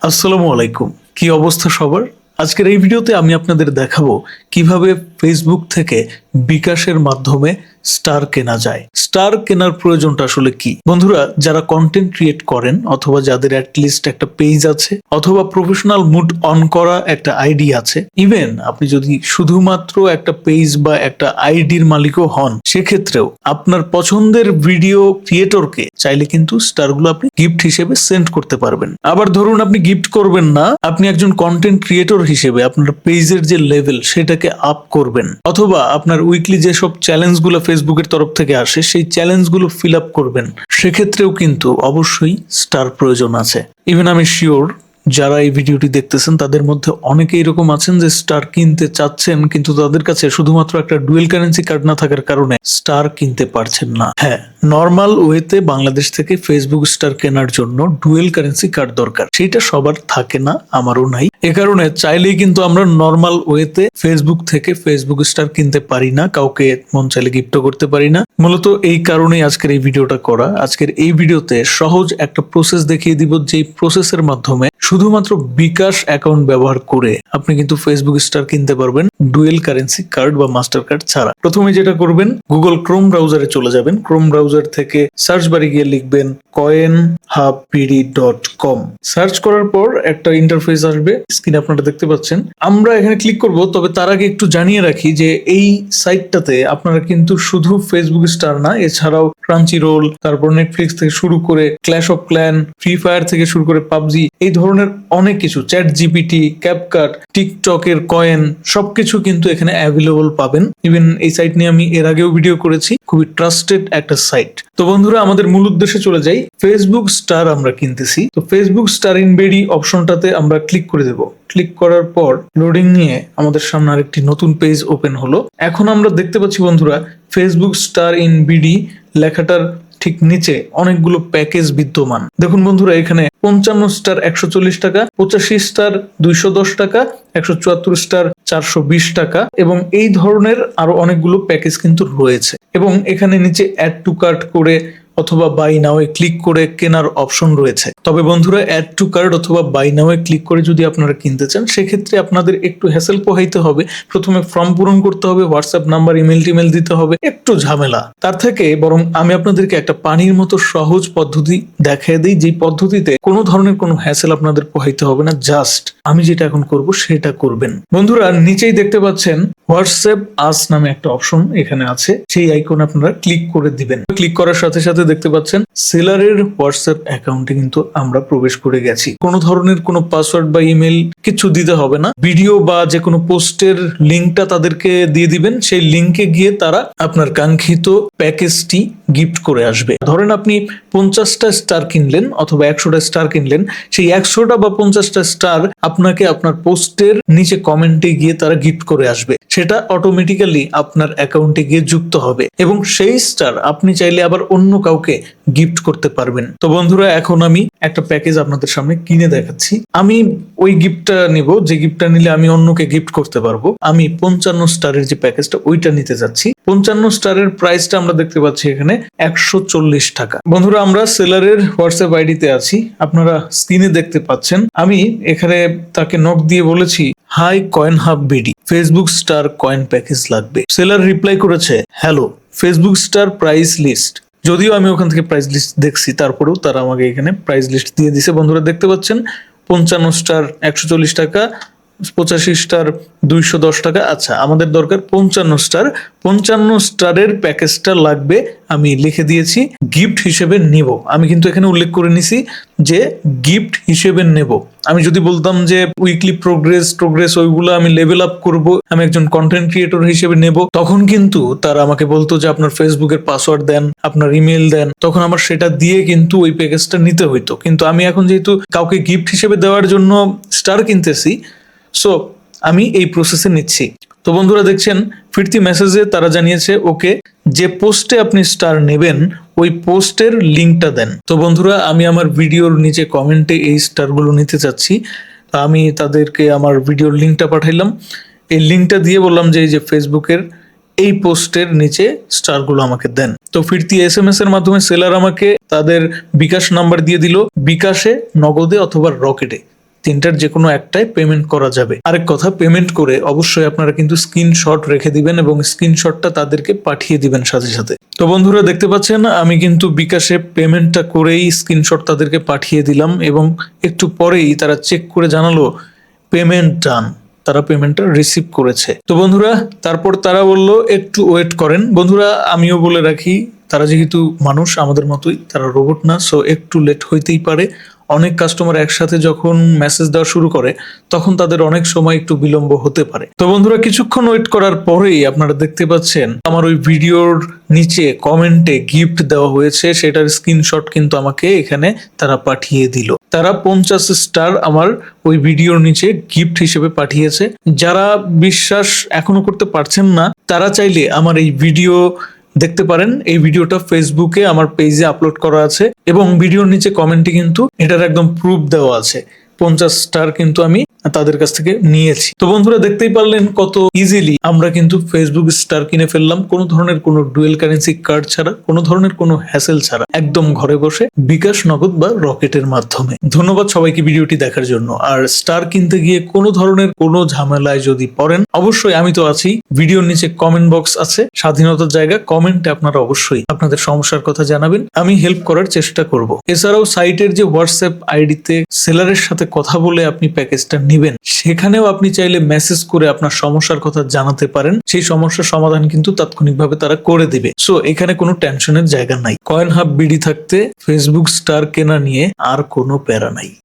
আসসালামু আলাইকুম। কি অবস্থা সবার? আজকের এই ভিডিওতে আমি আপনাদের দেখাবো কিভাবে ফেসবুক থেকে বিকাশের মাধ্যমে স্টার কেনা যায়। স্টার কেনার প্রয়োজনটা আসলে কি? বন্ধুরা, যারা কন্টেন্ট ক্রিয়েট করেন অথবা যাদের অ্যাটলিস্ট একটা পেজ আছে অথবা প্রফেশনাল মুড অন করা একটা আইডি আছে, ইভেন আপনি যদি শুধুমাত্র একটা পেজ বা একটা আইডির মালিকও হন, সেক্ষেত্রেও আপনার পছন্দের ভিডিও ক্রিয়েটরকে চাইলে কিন্তু স্টারগুলো আপনি গিফট হিসেবে সেন্ড করতে পারবেন। আবার ধরুন আপনি গিফট করবেন না, আপনি একজন কন্টেন্ট ক্রিয়েটর হিসেবে আপনার পেজের যে লেভেল সেটাকে আপ করবেন, অথবা আপনার উইকলি যেসব চ্যালেঞ্জগুলো ফেসবুকের তরফ থেকে আসে সেই চ্যালেঞ্জগুলো ফিল আপ করবেন, সেক্ষেত্রেও কিন্তু অবশ্যই স্টার প্রয়োজন আছে। ইভেন আমি শিওর যারা এই ভিডিওটি দেখতেছেন তাদের মধ্যে অনেকে এরকম আছেন যে স্টার কিনতে চাচ্ছেন, কিন্তু তাদের কাছে শুধুমাত্র একটা ডুয়েল কারেন্সি কার্ড না থাকার কারণে স্টার কিনতে পারছেন না। হ্যাঁ, নর্মাল ওয়েতে বাংলাদেশ থেকে ফেসবুক স্টার কেনার জন্য ডুয়েল কারেন্সি কার্ড দরকার, সেটা সবার থাকে না, আমারও নাই। এ কারণে চাইলেই কিন্তু আমরা নর্মাল ওয়েতে ফেসবুক থেকে ফেসবুক স্টার কিনতে পারি না, কাউকে মন চাইলে গিফটও করতে পারি না। মূলত এই কারণেই আজকের এই ভিডিওটা করা। আজকের এই ভিডিওতে সহজ একটা প্রসেস দেখিয়ে দিব, যেই প্রসেসের মাধ্যমে শুধুমাত্র বিকাশ অ্যাকাউন্ট ব্যবহার করে আপনি কিন্তু ফেসবুক স্টার কিনতে পারবেন ডুয়েল কারেন্সি কার্ড বা মাস্টার কার্ড ছাড়া। প্রথমে যেটা করবেন, গুগল ক্রোম ব্রাউজারে চলে যাবেন। ক্রোম ব্রাউজার থেকে সার্চ বারে গিয়ে লিখবেন coinhubpd.com। সার্চ করার পর একটা ইন্টারফেস আসবে, স্ক্রিনে আপনারা দেখতে পাচ্ছেন। আমরা এখানে ক্লিক করব, তবে তার আগে একটু জানিয়ে রাখি যে এই সাইটটাতে আপনারা কিন্তু শুধু ফেসবুক স্টার না, এছাড়াও ক্রাঞ্চি রোল, তারপর নেটফ্লিক্স থেকে শুরু করে clash of clan, free fire থেকে শুরু করে পাবজি, এই ধরনের অনেক কিছু, চ্যাট জিপিটি, ক্যাপকাট, টিকটকের কয়েন, সবকিছু কিন্তু এখানে অ্যাভেলেবল পাবেন। ইভেন এই সাইট নিয়ে আমি এর আগেও ভিডিও করেছি, খুবই ট্রাস্টেড একটা সাইট। তো বন্ধুরা, আমাদের মূল উদ্দেশ্যে চলে যাই। ফেসবুক স্টার আমরা কিনতেছি, তো ফেসবুক স্টার ইন বিডি অপশনটাতে আমরা ক্লিক করে দেব। ক্লিক করার পর লোডিং নিয়ে আমাদের সামনে আরেকটি নতুন পেজ ওপেন হলো। এখন আমরা দেখতে পাচ্ছি বন্ধুরা, ফেসবুক স্টার ইন বিডি লেখাটার ঠিক নিচে অনেকগুলো প্যাকেজ বিদ্যমান। দেখুন বন্ধুরা, এখানে 55 স্টার 140 টাকা, 85 স্টার 210 টাকা, 174 স্টার 420 টাকা, এবং এই ধরনের আরো অনেকগুলো প্যাকেজ কিন্তু রয়েছে। এবং এখানে নিচে অ্যাড টু কার্ট করে অথবা বাই নাও এ ক্লিক করে কেনার অপশন রয়েছে। তবে বন্ধুরা, অ্যাড টু কার্ট অথবা বাই নাও এ ক্লিক করে যদি আপনারা কিনতে চান, সেক্ষেত্রে আপনাদের একটু হ্যাসেল পোহাইতে হবে। প্রথমে ফর্ম পূরণ করতে হবে, হোয়াটসঅ্যাপ নাম্বার, ইমেল টিমেল দিতে হবে, একটু ঝামেলা। তার থেকে বরং আমি আপনাদেরকে একটা পানির মতো সহজ পদ্ধতি দেখিয়ে দিই, যে পদ্ধতিতে কোনো ধরনের কোনো হ্যাসেল আপনাদের পোহাইতে হবে না। জাস্ট আমি যেটা এখন করব সেটা করবেন। বন্ধুরা, নিচেই দেখতে পাচ্ছেন হোয়াটসঅ্যাপ আস নামে একটা অপশন এখানে আছে, সেই আইকন আপনারা ক্লিক করে দিবেন। ক্লিক করার সাথে সাথে দেখতে পাচ্ছেন সেলারের হোয়াটসঅ্যাপ অ্যাকাউন্টে কিন্তু আমরা প্রবেশ করে গেছি। কোনো ধরনের কোনো পাসওয়ার্ড বা ইমেল কিছু দিতে হবে না। ভিডিও বা যে কোনো পোস্টের লিঙ্কটা তাদেরকে দিয়ে দিবেন, সেই লিঙ্কে গিয়ে তারা আপনার কাঙ্ক্ষিত প্যাকেজটি গিফট করে আসবে। ধরেন আপনি 50টা স্টার কিনলেন অথবা 100টা স্টার কিনলেন, সেই 100টা বা 50টা স্টার আপনাকে আপনার পোস্টের নিচে কমেন্টে গিয়ে তারা গিফট করে আসবে। সেটা অটোমেটিক্যালি আপনার অ্যাকাউন্টে গিয়ে যুক্ত হবে, এবং সেই স্টার আপনি চাইলে আবার অন্য কাউকে গিফট করতে পারবেন। তো বন্ধুরা, এখন আমি একটা প্যাকেজ আপনাদের সামনে কিনে দেখাচ্ছি। আমি ওই গিফটটা নিব যে গিফটটা নিলে আমি অন্যকে গিফট করতে পারবো। আমি 55 স্টারের যে প্যাকেজটা ওইটা নিতে যাচ্ছি। 55 স্টারের প্রাইসটা আমরা দেখতে পাচ্ছি এখানে 140 টাকা। বন্ধুরা, আমরা সেলারের হোয়াটসঅ্যাপ আইডিতে আছি, আপনারা স্ক্রিনে দেখতে পাচ্ছেন। আমি এখানে তাকে নক দিয়ে বলেছি, hi coin hub BD, Facebook star coin package লাগবে। সেলার রিপ্লাই করেছে, hello, Facebook star price list. যদিও আমি ওখান থেকে প্রাইস লিস্ট দেখছি, তারপরেও তারা আমাকে এখানে প্রাইস লিস্ট দিয়ে দিছে। বন্ধুরা দেখতে পাচ্ছেন, 55 স্টার 140 টাকা, 85 স্টার 210 টাকা। আচ্ছা, আমাদের দরকার 55 স্টার। 55 স্টারের প্যাকেজটা লাগবে, আমি লিখে দিয়েছি গিফট হিসেবে নিব। আমি কিন্তু এখানে উল্লেখ করে নিছি যে গিফট হিসেবে নেব। আমি যদি বলতাম যে উইকলি প্রোগ্রেস ওইগুলো আমি লেভেল আপ করব, আমি একজন কন্টেন্ট ক্রিয়েটর হিসেবে নেব, তখন কিন্তু তারা আমাকে বলতো যে আপনার ফেসবুকের পাসওয়ার্ড দেন, আপনার ইমেল দেন, তখন আমার সেটা দিয়ে কিন্তু ওই প্যাকেজটা নিতে হইতো। কিন্তু আমি এখন যেহেতু কাউকে গিফট হিসেবে দেওয়ার জন্য স্টার কিনতেছি, সো আমি এই প্রসেসে নিচ্ছি। তো বন্ধুরা দেখছেন, ফিরতি মেসেজে তারা জানিয়েছে, ওকে, যে পোস্টে আপনি স্টার নেবেন ওই পোস্টের লিঙ্কটা দেন। তো বন্ধুরা, আমি আমার ভিডিওর নিচে কমেন্টে এই স্টারগুলো নিতে চাচ্ছি। আমি তাদেরকে আমার ভিডিওর লিঙ্কটা পাঠাইলাম। এই লিঙ্কটা দিয়ে বললাম যে এই যে ফেসবুকের এই পোস্টের নিচে স্টারগুলো আমাকে দেন। তো ফিরতি SMS এর মাধ্যমে সেলার আমাকে তাদের বিকাশ নাম্বার দিয়ে দিল। বিকাশে, নগদে অথবা রকেটে তিনটার যে কোনো একটাই পেমেন্ট করা যাবে। আরেক কথা, পেমেন্ট করে অবশ্যই আপনারা কিন্তু স্ক্রিনশট রেখে দিবেন এবং স্ক্রিনশটটা তাদেরকে পাঠিয়ে দিবেন সাথে সাথে। তো বন্ধুরা দেখতে পাচ্ছেন আমি কিন্তু বিকাশে পেমেন্টটা করেই স্ক্রিনশট তাদেরকে পাঠিয়ে দিলাম এবং একটু পরেই তারা চেক করে জানালো পেমেন্ট ডান, তারা পেমেন্টটা রিসিভ করেছে। তো বন্ধুরা তারপর তারা বলল একটু ওয়েট করেন। বন্ধুরা আমিও বলে রাখি, তারা যেহেতু মানুষ আমাদের মতোই, তারা রোবট না, সো একটু লেট হইতেই পারে। অনেক কাস্টমার একসাথে যখন মেসেজ দেওয়া শুরু করে তখন তাদের অনেক সময় একটু বিলম্ব হতে পারে। তো বন্ধুরা কিছুক্ষণ ওয়েট করার পরেই আপনারা দেখতে পাচ্ছেন আমার ওই ভিডিওর নিচে কমেন্টে গিফট দেওয়া হয়েছে, সেটার স্ক্রিনশট কিন্তু আমাকে এখানে তারা পাঠিয়ে দিল। তারা 50 স্টার আমার ওই ভিডিওর নিচে গিফট হিসেবে পাঠিয়েছে। যারা বিশ্বাস এখনো করতে পারছেন না তারা চাইলে আমার এই ভিডিও দেখতে পারেন। এই ভিডিওটা ফেসবুকে আমার পেজে আপলোড করা আছে এবং ভিডিওর নিচে কমেন্টে কিন্তু এটার একদম প্রুফ দেওয়া আছে। 50 স্টার কিন্তু আমি তাদের কাছ থেকে নিয়েছি। তো বন্ধুরা দেখতেই পারলেন কত ইজিলি আমরা কিন্তু ফেসবুক স্টার কিনে ফেললাম, কোনো ধরনের কোনো ডুয়েল কারেন্সি কার্ড ছাড়া, কোনো ধরনের কোনো হ্যাসেল ছাড়া, একদম ঘরে বসে বিকাশ, নগদ বা রকেটের মাধ্যমে। ধন্যবাদ সবাইকে ভিডিওটি দেখার জন্য। আর স্টার কিনতে গিয়ে কোনো ধরনের কোনো ঝামেলায় যদি পড়েন, অবশ্যই আমি তো আছি, ভিডিওর নিচে কমেন্ট বক্স আছে, স্বাধীনতার জায়গা, কমেন্টে আপনারা অবশ্যই আপনাদের সমস্যার কথা জানাবেন, আমি হেল্প করার চেষ্টা করব। এছাড়াও সাইটের যে হোয়াটসঅ্যাপ আইডিতে সেলারের সাথে কথা বলে আপনি প্যাকেজটা নিবেন, সেখানেও আপনি চাইলে মেসেজ করে আপনার সমস্যার কথা জানাতে পারেন। সেই সমস্যার সমাধান কিন্তু তাৎক্ষণিকভাবে তারা করে দিবে। সো এখানে কোনো টেনশনের জায়গা নাই। কয়েন হাব বিডি থাকতে ফেসবুক স্টার কেনা নিয়ে আর কোনো প্যারা নাই।